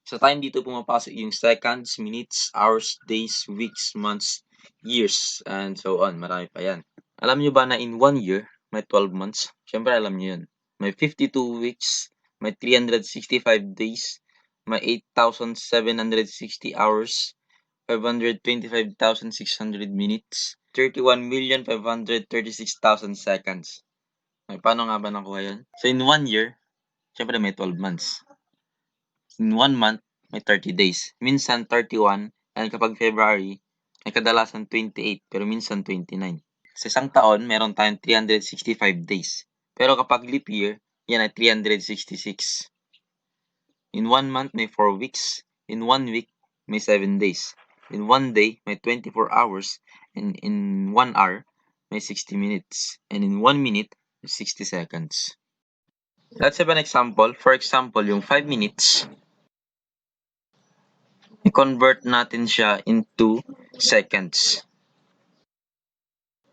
Sa time dito pumapasok yung seconds, minutes, hours, days, weeks, months, years, and so on. Marami pa yan. Alam nyo ba na in 1 year, may 12 months? Siyempre alam nyo yun. May 52 weeks, may 365 days, may 8,760 hours, 525,600 minutes, 31,536,000 seconds. May paano nga ba nakuha yun? So in 1 year, siyempre may 12 months. In 1 month, may 30 days. Minsan 31, and kapag February, ay kadalasan 28, pero minsan 29. Sa isang taon, meron tayong 365 days. Pero kapag leap year, yan ay 366. In 1 month, may 4 weeks. In 1 week, may 7 days. In 1 day, may 24 hours. And in 1 hour, may 60 minutes. And in 1 minute, may 60 seconds. Let's have an example. For example, yung 5 minutes, i-convert natin siya into seconds.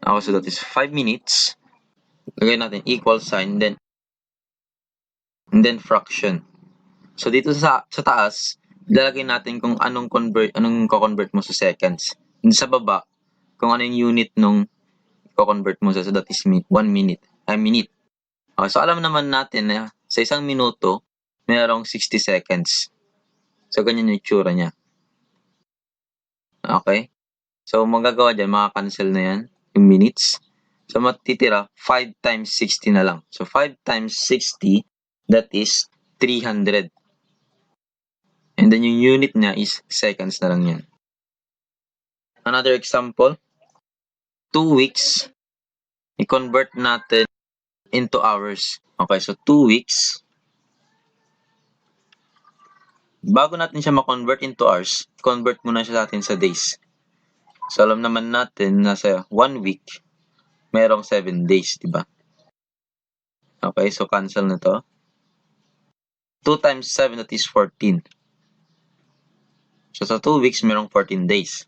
So that is 5 minutes. Lagay natin equal sign, and then fraction. So dito sa taas, lalagay natin kung anong ko-convert mo sa seconds. And sa baba, kung ano yung unit nung ko-convert mo sa, so that is 1 minute. Minute. So alam naman natin na sa isang minuto, mayroong 60 seconds. So ganyan yung itsura niya. Okay? So magagawa dyan, makakancel na yan, yung minutes. So matitira, 5 times 60 na lang. So 5 times 60, that is 300. And then yung unit niya is seconds na lang yan. Another example, 2 weeks, i-convert natin into hours. Okay, so 2 weeks. Bago natin siya ma-convert into hours, convert muna siya natin sa days. So alam naman natin na sa 1 week, merong 7 days, di ba? Okay, so cancel na to. 2 times 7, that is 14. So sa 2 weeks, merong 14 days.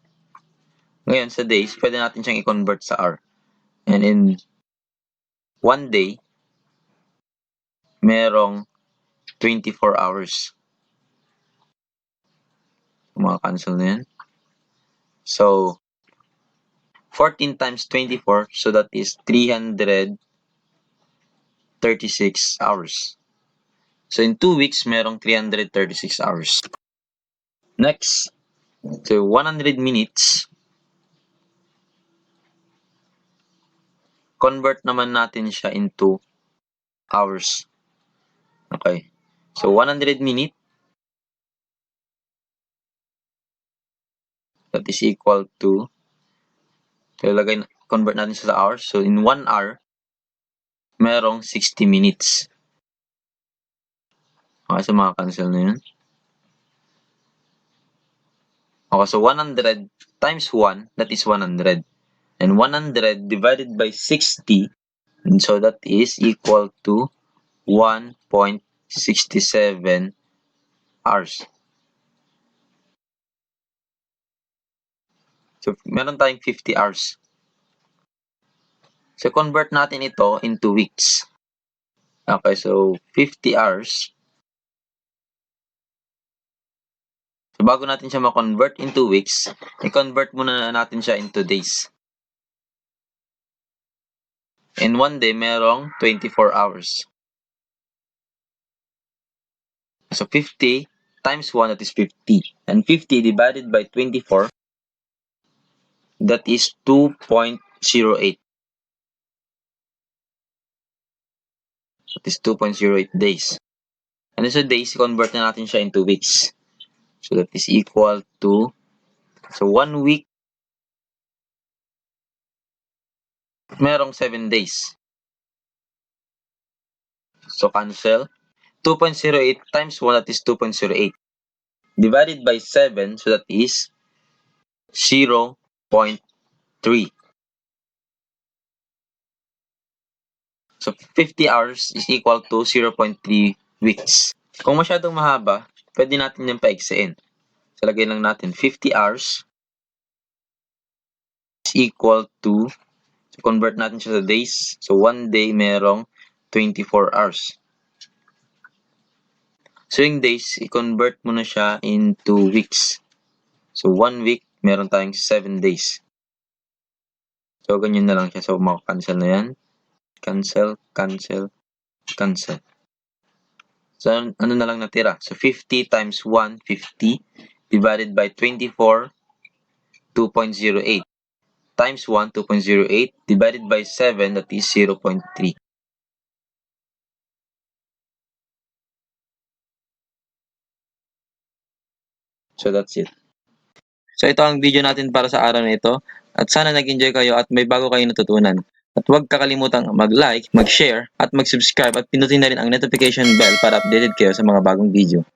Ngayon, sa days, pwede natin siyang i-convert sa hour. And in 1 day, merong 24 hours. Cancel na yan. So, 14 times 24, so that is 336 hours. So, in 2 weeks, merong 336 hours. Next, so 100 minutes. Convert naman natin siya into hours. Okay. So, 100 minutes, that is equal to, so convert natin siya sa hours. So, in 1 hour, merong 60 minutes. Okay, so cancel na yun. Okay, so 100 times 1, that is 100. And 100 divided by 60, and so that is equal to 1.67 hours. So, meron tayong 50 hours. So, convert natin ito into weeks. Okay, so 50 hours. So, bago natin siya ma-convert into weeks, i-convert muna natin siya into days. In 1 day, merong 24 hours. So, 50 times 1, that is 50. And 50 divided by 24, that is 2.08. That is 2.08 days. And so days, convert na natin siya into weeks. So that is equal to, so 1 week, merong 7 days. So cancel. 2.08 times 1, that is 2.08. Divided by 7, so that is 0.3. So 50 hours is equal to 0.3 weeks. Kung masyadong mahaba, pwede natin yung paigsiin. So lagay lang natin 50 hours is equal to, so convert natin siya sa days. So 1 day merong 24 hours. So yung days, i-convert mo na siya into weeks. So 1 week, meron tayong 7 days. So ganyan na lang siya. So maka-cancel na yan. Cancel, cancel, cancel. So ano na lang natira? So 50 times 1, 50 divided by 24, 2.08 times 1, 2.08 divided by 7, that is 0.3. So that's it. So ito ang video natin para sa araw na ito at sana nag-enjoy kayo at may bago kayong natutunan. At huwag kakalimutang mag-like, mag-share at mag-subscribe at pinutin na rin ang notification bell para updated kayo sa mga bagong video.